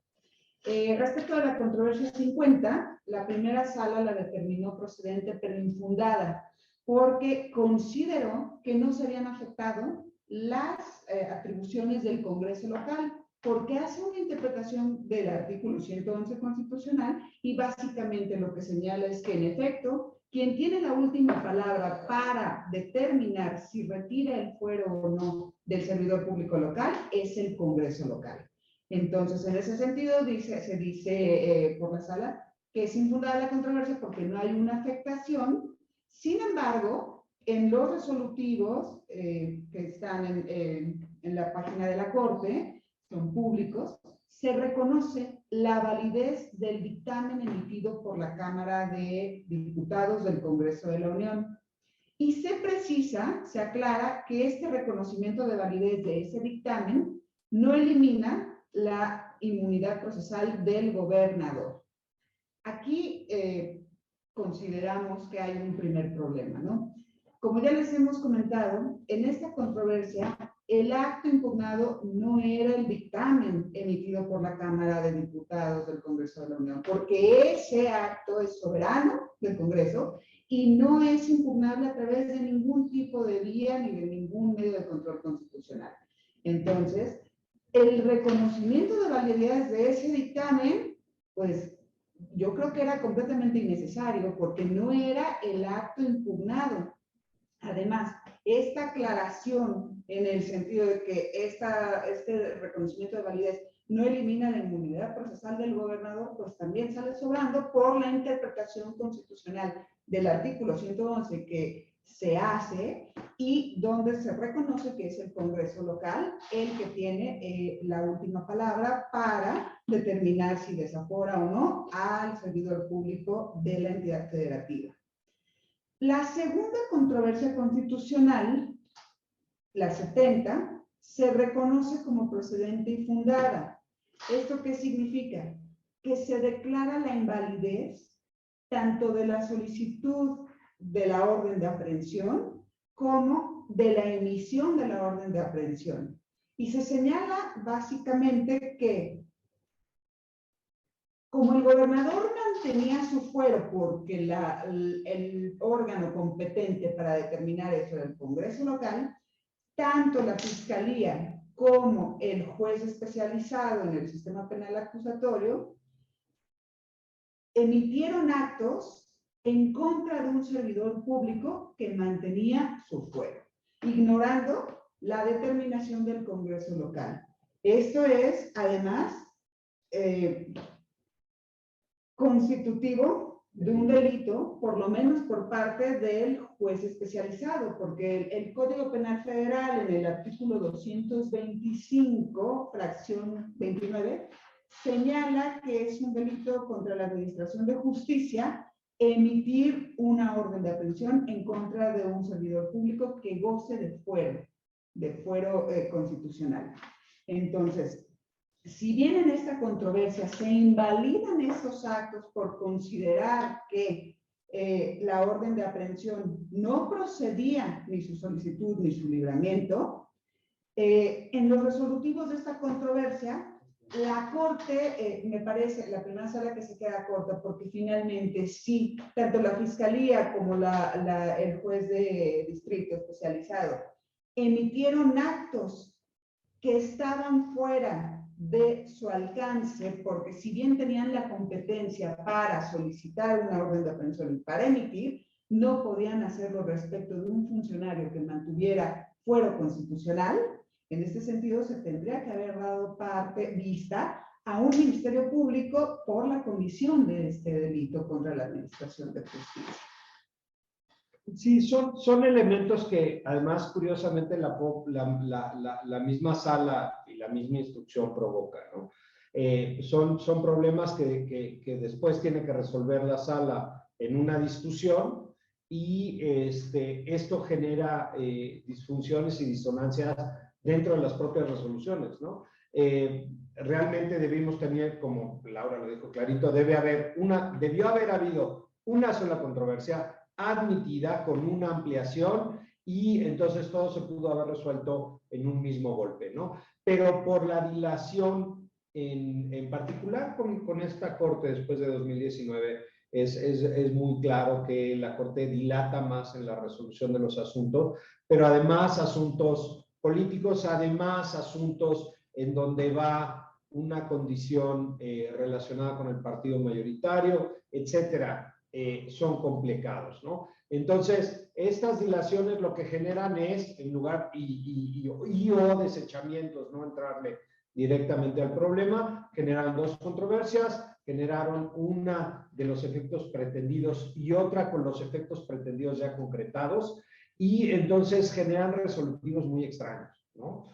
Respecto a la controversia 50, la primera sala la determinó procedente pero infundada, porque consideró que no se habían afectado las atribuciones del Congreso local, porque hace una interpretación del artículo 111 constitucional y básicamente lo que señala es que en efecto, quien tiene la última palabra para determinar si retira el fuero o no del servidor público local es el Congreso local. Entonces, en ese sentido, se dice por la sala que es infundada la controversia porque no hay una afectación. Sin embargo, en los resolutivos que están en la página de la Corte, son públicos, se reconoce la validez del dictamen emitido por la Cámara de Diputados del Congreso de la Unión. Y se precisa, se aclara que este reconocimiento de validez de ese dictamen no elimina la inmunidad procesal del gobernador. Aquí consideramos que hay un primer problema, ¿no? Como ya les hemos comentado, en esta controversia, el acto impugnado no era el dictamen emitido por la Cámara de Diputados del Congreso de la Unión, porque ese acto es soberano del Congreso y no es impugnable a través de ningún tipo de vía ni de ningún medio de control constitucional. Entonces, el reconocimiento de validez de ese dictamen, pues yo creo que era completamente innecesario porque no era el acto impugnado. Además, esta aclaración en el sentido de que este reconocimiento de validez no elimina la inmunidad procesal del gobernador, pues también sale sobrando por la interpretación constitucional del artículo 111 que se hace y donde se reconoce que es el Congreso local el que tiene la última palabra para determinar si desafora o no al servidor público de la entidad federativa. La segunda controversia constitucional, la 70, se reconoce como procedente y fundada. ¿Esto qué significa? Que se declara la invalidez tanto de la solicitud de la orden de aprehensión como de la emisión de la orden de aprehensión. Y se señala básicamente que como el gobernador mantenía su fuero porque el órgano competente para determinar eso era el Congreso local, tanto la Fiscalía como el juez especializado en el sistema penal acusatorio emitieron actos en contra de un servidor público que mantenía su fuero, ignorando la determinación del Congreso local. Esto es, además, constitutivo de un delito, por lo menos por parte del juez especializado, porque el Código Penal Federal, en el artículo 225, fracción 29, señala que es un delito contra la administración de justicia emitir una orden de aprehensión en contra de un servidor público que goce de fuero constitucional. Entonces, si bien en esta controversia se invalidan estos actos por considerar que la orden de aprehensión no procedía ni su solicitud ni su libramiento, en los resolutivos de esta controversia, la Corte, me parece, la primera sala que se queda corta, porque finalmente sí, tanto la Fiscalía como el juez de distrito especializado emitieron actos que estaban fuera de su alcance, porque si bien tenían la competencia para solicitar una orden de aprehensión y para emitir, no podían hacerlo respecto de un funcionario que mantuviera fuero constitucional. En este sentido, se tendría que haber dado vista a un ministerio público por la comisión de este delito contra la administración de justicia. Sí, son elementos que además curiosamente la misma sala y la misma instrucción provoca, ¿no? Son problemas que después tiene que resolver la sala en una discusión y esto genera disfunciones y disonancias dentro de las propias resoluciones, ¿no? Realmente debimos tener, como Laura lo dijo clarito, debió haber habido una sola controversia admitida con una ampliación y entonces todo se pudo haber resuelto en un mismo golpe, ¿no? Pero por la dilación en particular con esta Corte después de 2019 es muy claro que la Corte dilata más en la resolución de los asuntos, pero además asuntos políticos, además asuntos en donde va una condición relacionada con el partido mayoritario, etcétera. Son complicados, ¿no? Entonces, estas dilaciones lo que generan es, en lugar, o desechamientos, no entrarle directamente al problema, generan dos controversias, generaron una de los efectos pretendidos y otra con los efectos pretendidos ya concretados, y entonces generan resolutivos muy extraños, ¿no?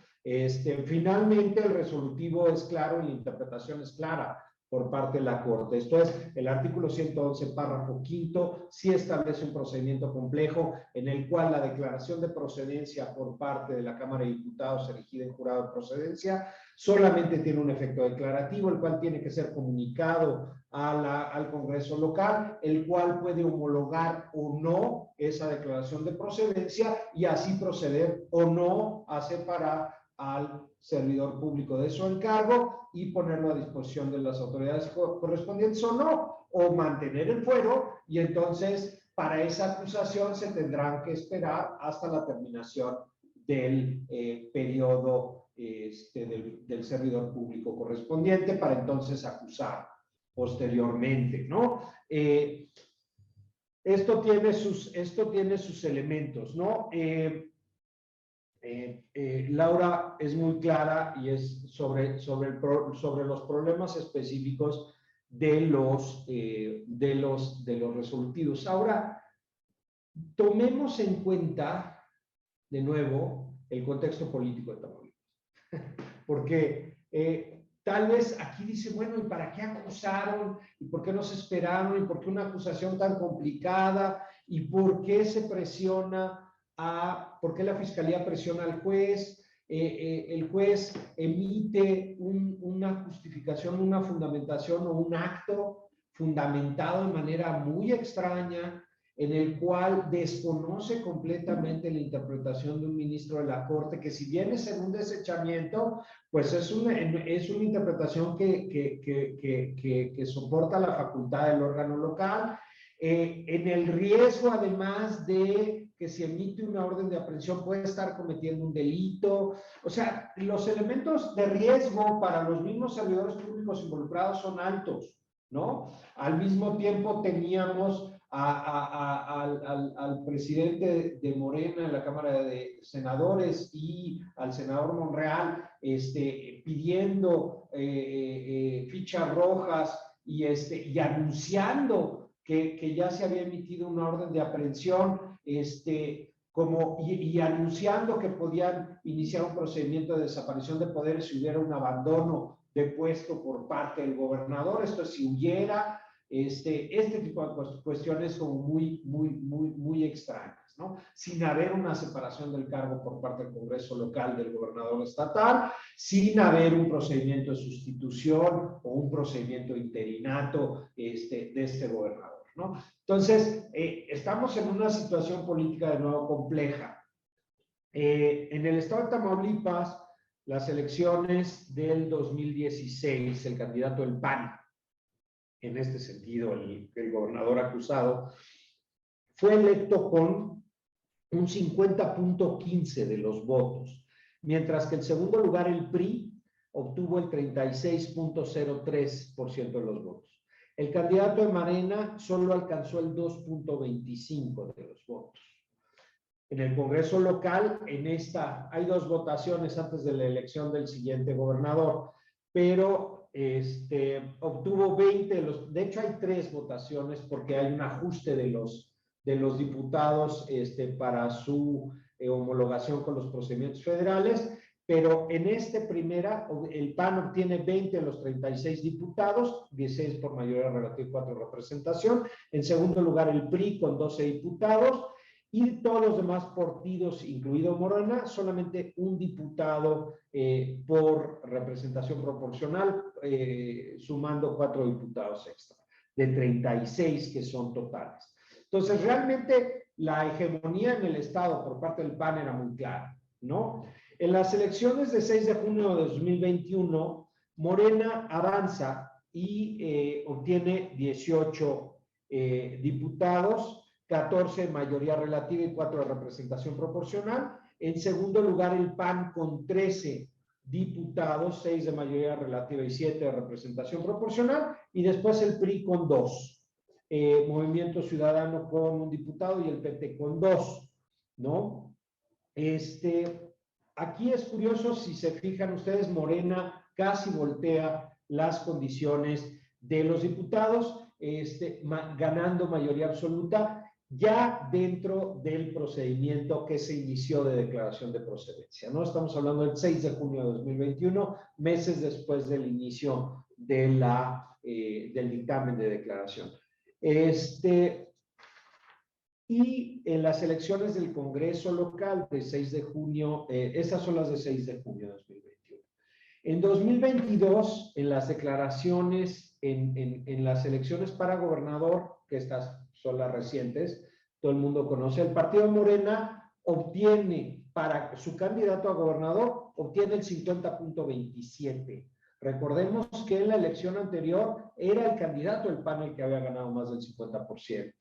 Finalmente, el resolutivo es claro y la interpretación es clara, por parte de la Corte. Esto es, el artículo 111, párrafo quinto, sí establece un procedimiento complejo en el cual la declaración de procedencia por parte de la Cámara de Diputados erigida en jurado de procedencia solamente tiene un efecto declarativo, el cual tiene que ser comunicado al Congreso local, el cual puede homologar o no esa declaración de procedencia y así proceder o no a separar al servidor público de su encargo y ponerlo a disposición de las autoridades correspondientes o no, o mantener el fuero, y entonces para esa acusación se tendrán que esperar hasta la terminación del periodo del servidor público correspondiente para entonces acusar posteriormente, ¿no? Esto tiene sus elementos, ¿no? Laura es muy clara y es sobre los problemas específicos de los resolutivos. Ahora, tomemos en cuenta, de nuevo, el contexto político de Tamaulipas. Porque tal vez aquí dice, bueno, ¿y para qué acusaron? ¿Y por qué no se esperaron? ¿Y por qué una acusación tan complicada? ¿Y por qué se presiona por qué la fiscalía presiona al juez? El juez emite una justificación, una fundamentación o un acto fundamentado de manera muy extraña, en el cual desconoce completamente la interpretación de un ministro de la Corte, que si bien es en un desechamiento, pues es una interpretación que soporta la facultad del órgano local, en el riesgo además de que si emite una orden de aprehensión puede estar cometiendo un delito. O sea, los elementos de riesgo para los mismos servidores públicos involucrados son altos, ¿no? Al mismo tiempo teníamos al presidente de Morena en la Cámara de Senadores y al senador Monreal pidiendo fichas rojas y anunciando que ya se había emitido una orden de aprehensión, y anunciando que podían iniciar un procedimiento de desaparición de poderes si hubiera un abandono de puesto por parte del gobernador. Esto es, si hubiera este tipo de cuestiones como muy extrañas, ¿no? Sin haber una separación del cargo por parte del Congreso local del gobernador estatal, sin haber un procedimiento de sustitución o un procedimiento interinato de este gobernador, ¿no? Entonces, estamos en una situación política de nuevo compleja. En el estado de Tamaulipas, las elecciones del 2016, el candidato del PAN, en este sentido, el gobernador acusado, fue electo con un 50.15 de los votos, mientras que en segundo lugar el PRI obtuvo el 36.03% de los votos. El candidato de Morena solo alcanzó el 2.25 de los votos. En el Congreso local, hay dos votaciones antes de la elección del siguiente gobernador, pero obtuvo 20, de hecho hay 3 votaciones porque hay un ajuste de los diputados para su homologación con los procedimientos federales, pero en primera, el PAN obtiene 20 de los 36 diputados, 16 por mayoría relativa y 4 representación. En segundo lugar, el PRI con 12 diputados, y todos los demás partidos, incluido Morena, solamente un diputado por representación proporcional, sumando 4 diputados extra, de 36 que son totales. Entonces, realmente la hegemonía en el Estado por parte del PAN era muy clara, ¿no? En las elecciones de 6 de junio de 2021, Morena avanza y obtiene 18 diputados, 14 de mayoría relativa y 4 de representación proporcional. En segundo lugar, el PAN con 13 diputados, 6 de mayoría relativa y 7 de representación proporcional. Y después el PRI con 2. Movimiento Ciudadano con un diputado y el PT con 2, ¿no? Aquí es curioso, si se fijan ustedes, Morena casi voltea las condiciones de los diputados, ganando mayoría absoluta, ya dentro del procedimiento que se inició de declaración de procedencia, ¿no? Estamos hablando del 6 de junio de 2021, meses después del inicio del dictamen de declaración. Y en las elecciones del Congreso local de 6 de junio, esas son las de 6 de junio de 2021. En 2022, en las declaraciones, en las elecciones para gobernador, que estas son las recientes, todo el mundo conoce, el partido Morena obtiene, para su candidato a gobernador, obtiene el 50.27. Recordemos que en la elección anterior era el candidato del PAN el que había ganado más del 50%.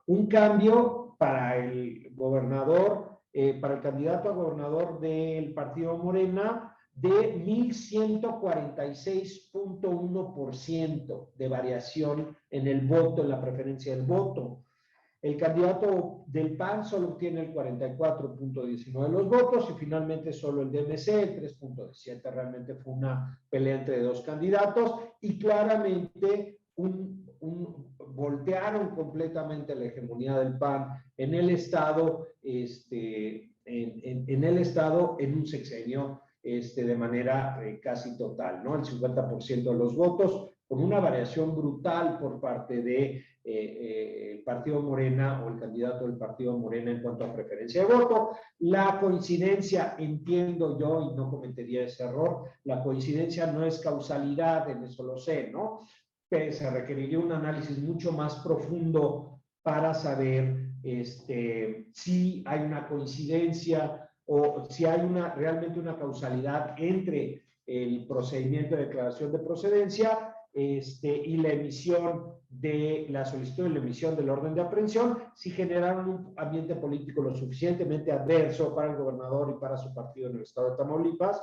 Un cambio para el gobernador, para el candidato a gobernador del partido Morena de 1,146.1% de variación en el voto, en la preferencia del voto. El candidato del PAN solo obtiene el 44.19 de los votos y finalmente solo el de MC, el 3.17. Realmente fue una pelea entre dos candidatos y claramente voltearon completamente la hegemonía del PAN en el Estado, en un sexenio de manera casi total, ¿no? El 50% de los votos, con una variación brutal por parte de el partido Morena o el candidato del partido Morena en cuanto a preferencia de voto. La coincidencia, entiendo yo, y no cometería ese error, la coincidencia no es causalidad, en eso lo sé, ¿no? Se requeriría un análisis mucho más profundo para saber si hay una coincidencia o si hay realmente una causalidad entre el procedimiento de declaración de procedencia y la emisión de la solicitud de la emisión del orden de aprehensión, si generaron un ambiente político lo suficientemente adverso para el gobernador y para su partido en el estado de Tamaulipas,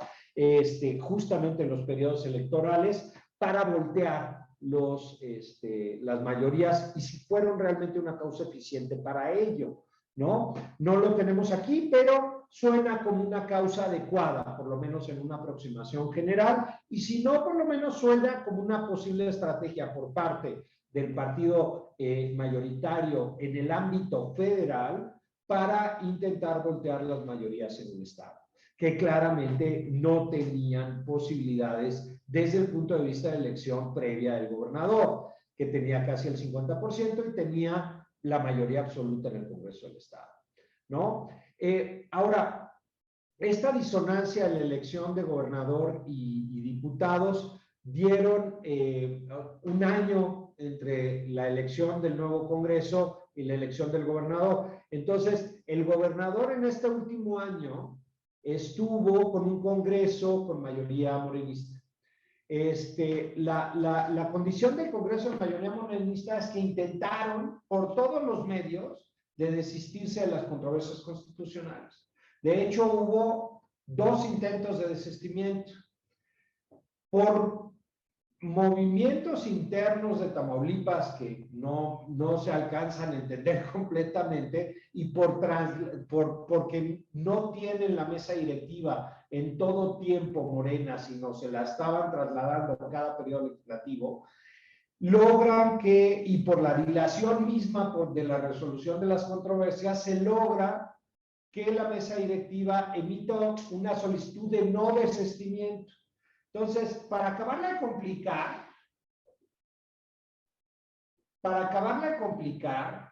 justamente en los periodos electorales, para voltear las mayorías y si fueron realmente una causa eficiente para ello, ¿no? No lo tenemos aquí, pero suena como una causa adecuada, por lo menos en una aproximación general, y si no, por lo menos suena como una posible estrategia por parte del partido mayoritario en el ámbito federal para intentar voltear las mayorías en un estado, que claramente no tenían posibilidades desde el punto de vista de elección previa del gobernador, que tenía casi el 50% y tenía la mayoría absoluta en el Congreso del Estado, ¿no? Ahora, esta disonancia en la elección de gobernador y diputados dieron un año entre la elección del nuevo Congreso y la elección del gobernador. Entonces, el gobernador en este último año estuvo con un Congreso con mayoría morenista. La condición del Congreso de mayoría morenista es que intentaron por todos los medios de desistirse de las controversias constitucionales. De hecho, hubo 2 intentos de desistimiento por movimientos internos de Tamaulipas que no se alcanzan a entender completamente y porque no tienen la mesa directiva en todo tiempo Morena, sino se la estaban trasladando a cada periodo legislativo, logran que, y por la dilación misma de la resolución de las controversias, se logra que la mesa directiva emita una solicitud de no desistimiento. Entonces, para acabarla de complicar,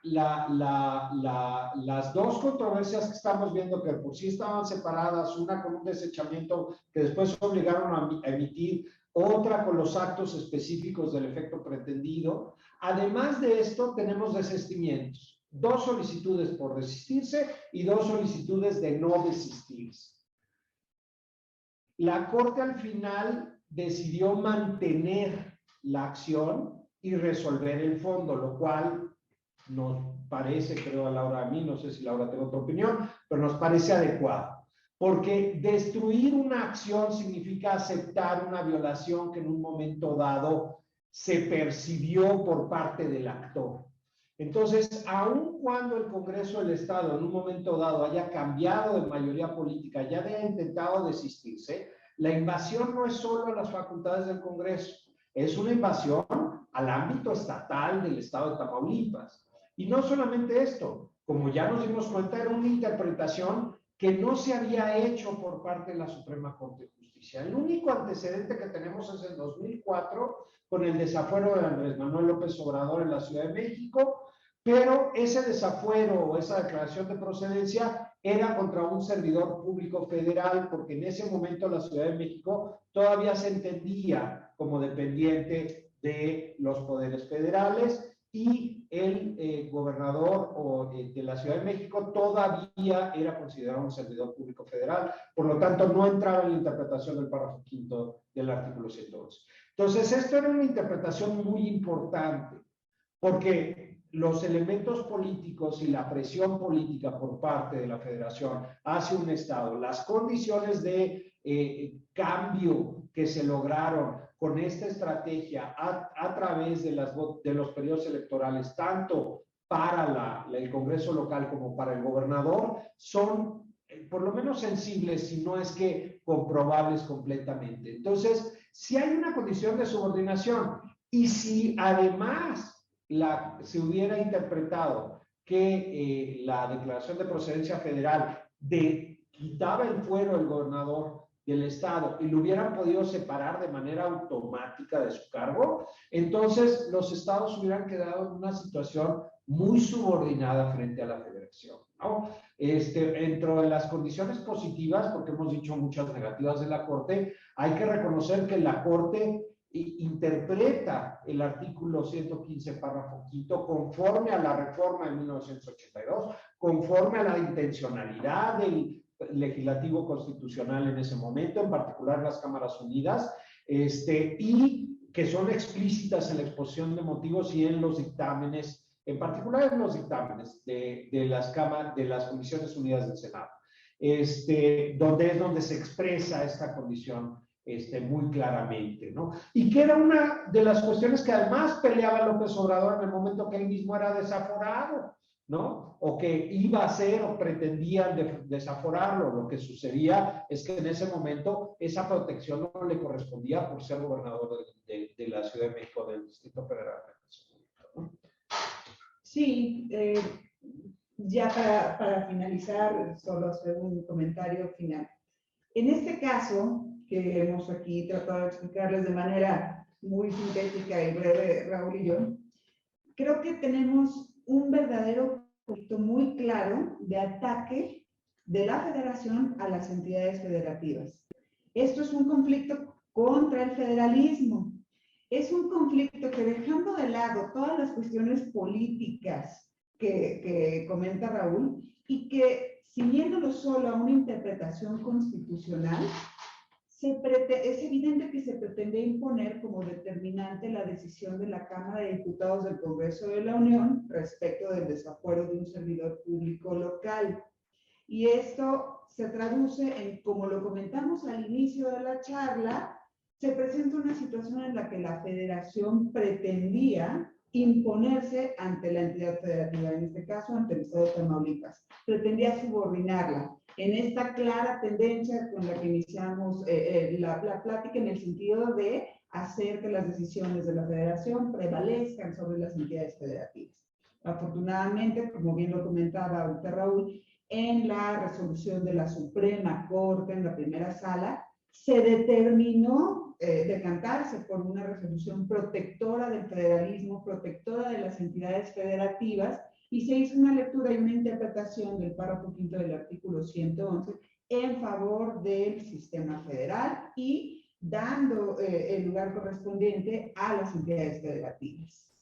las 2 controversias que estamos viendo, que por sí estaban separadas, una con un desechamiento que después obligaron a emitir, otra con los actos específicos del efecto pretendido. Además de esto, tenemos desistimientos. 2 solicitudes por desistirse y 2 solicitudes de no desistirse. La Corte al final decidió mantener la acción y resolver el fondo, lo cual nos parece, creo a Laura, a mí, no sé si Laura tiene otra opinión, pero nos parece adecuado. Porque destruir una acción significa aceptar una violación que en un momento dado se percibió por parte del actor. Entonces, aun cuando el Congreso del Estado en un momento dado haya cambiado de mayoría política, ya haya intentado desistirse, la invasión no es solo a las facultades del Congreso, es una invasión al ámbito estatal del Estado de Tamaulipas. Y no solamente esto, como ya nos dimos cuenta, era una interpretación que no se había hecho por parte de la Suprema Corte de Justicia Justicia. El único antecedente que tenemos es el 2004, con el desafuero de Andrés Manuel López Obrador en la Ciudad de México, pero ese desafuero o esa declaración de procedencia era contra un servidor público federal, porque en ese momento la Ciudad de México todavía se entendía como dependiente de los poderes federales, y el gobernador de la Ciudad de México todavía era considerado un servidor público federal, por lo tanto no entraba en la interpretación del párrafo quinto del artículo 111. Entonces, esto era una interpretación muy importante, porque los elementos políticos y la presión política por parte de la Federación hacia un Estado, las condiciones de cambio que se lograron con esta estrategia a través de los periodos electorales, tanto para el Congreso local como para el gobernador, son por lo menos sensibles, si no es que comprobables completamente. Entonces, si hay una condición de subordinación, y si además se hubiera interpretado que la declaración de procedencia federal quitaba el fuero del gobernador del estado y lo hubieran podido separar de manera automática de su cargo, entonces los estados hubieran quedado en una situación muy subordinada frente a la federación, ¿no? Dentro de las condiciones positivas, porque hemos dicho muchas negativas de la Corte, hay que reconocer que la Corte interpreta el artículo 115, párrafo quinto, conforme a la reforma de 1982, conforme a la intencionalidad del legislativo constitucional en ese momento, en particular las Cámaras Unidas, y que son explícitas en la exposición de motivos y en los dictámenes, en particular en los dictámenes de las Comisiones Unidas del Senado, donde se expresa esta condición muy claramente, ¿no? Y que era una de las cuestiones que además peleaba López Obrador en el momento que él mismo era desaforado, ¿no? O que iba a ser o pretendían desaforarlo. Lo que sucedía es que en ese momento esa protección no le correspondía por ser gobernador de la Ciudad de México, del Distrito Federal, ¿no? Sí, ya para finalizar, solo hacer un comentario final. En este caso, que hemos aquí tratado de explicarles de manera muy sintética y breve, Raúl y yo, creo que tenemos un verdadero conflicto muy claro de ataque de la federación a las entidades federativas. Esto es un conflicto contra el federalismo. Es un conflicto que, dejando de lado todas las cuestiones políticas que comenta Raúl, y que, ciñéndolo solo a una interpretación constitucional, es evidente que se pretende imponer como determinante la decisión de la Cámara de Diputados del Congreso de la Unión respecto del desafuero de un servidor público local. Y esto se traduce en, como lo comentamos al inicio de la charla, se presenta una situación en la que la federación pretendía imponerse ante la entidad federativa, en este caso ante el Estado de Tamaulipas. Pretendía subordinarla en esta clara tendencia con la que iniciamos la plática, en el sentido de hacer que las decisiones de la federación prevalezcan sobre las entidades federativas. Afortunadamente, como bien lo comentaba ahorita Raúl, en la resolución de la Suprema Corte, en la primera sala, se determinó decantarse por una resolución protectora del federalismo, protectora de las entidades federativas, y se hizo una lectura y una interpretación del párrafo quinto del artículo 111 en favor del sistema federal y dando el lugar correspondiente a las entidades federativas.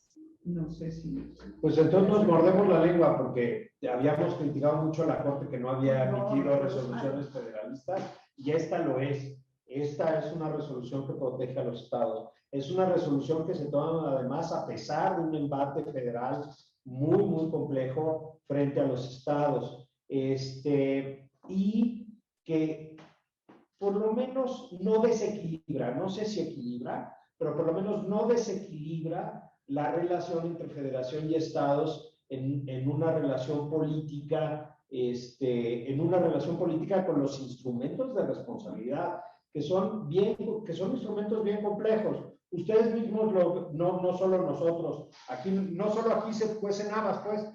No sé si... Pues entonces nos mordemos la lengua, porque habíamos criticado mucho a la Corte que no había emitido resoluciones federalistas, y esta lo es. Esta es una resolución que protege a los estados. Es una resolución que se toma además a pesar de un embate federal muy, muy complejo frente a los estados. Y que por lo menos no desequilibra, no sé si equilibra, pero por lo menos no desequilibra la relación entre federación y estados en una relación política, con los instrumentos de responsabilidad, que son instrumentos bien complejos. Ustedes mismos, no solo nosotros, no solo aquí se cuecen habas, pues,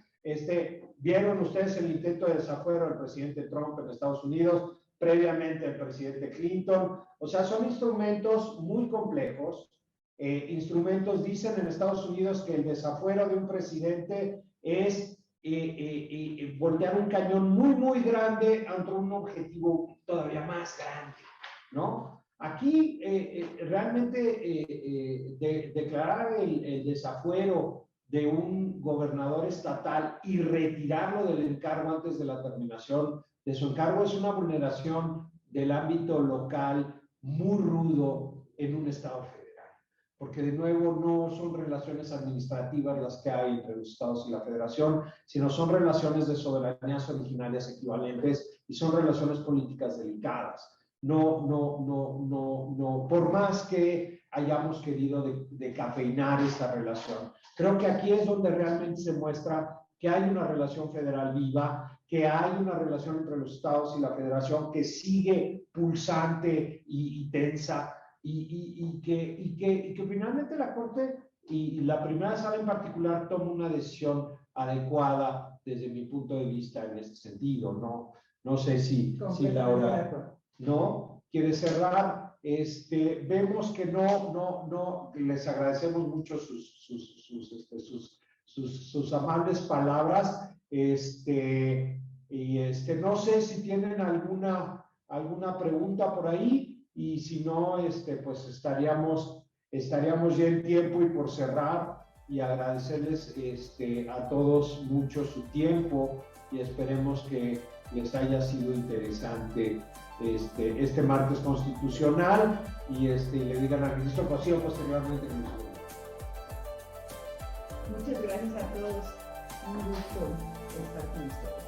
vieron ustedes el intento de desafuero del presidente Trump en Estados Unidos, previamente el presidente Clinton. O sea, son instrumentos muy complejos. Instrumentos, dicen en Estados Unidos que el desafuero de un presidente es voltear un cañón muy grande ante un objetivo todavía más grande, ¿no? Aquí realmente declarar el desafuero de un gobernador estatal y retirarlo del encargo antes de la terminación de su encargo es una vulneración del ámbito local muy rudo en un estado federal. Porque de nuevo no son relaciones administrativas las que hay entre los estados y la federación, sino son relaciones de soberanías originarias equivalentes y son relaciones políticas delicadas. No, por más que hayamos querido decafeinar esta relación. Creo que aquí es donde realmente se muestra que hay una relación federal viva, que hay una relación entre los estados y la federación que sigue pulsante y tensa, y que finalmente la Corte y la primera sala en particular toma una decisión adecuada desde mi punto de vista en este sentido. No sé si Laura no quiere cerrar. Vemos que no, les agradecemos mucho sus amables palabras. No sé si tienen alguna pregunta por ahí. Y si no, pues estaríamos ya en tiempo y por cerrar y agradecerles a todos mucho su tiempo y esperemos que les haya sido interesante este martes constitucional y le digan al ministro Cosío posteriormente. Muchas gracias a todos. Un gusto estar con ustedes.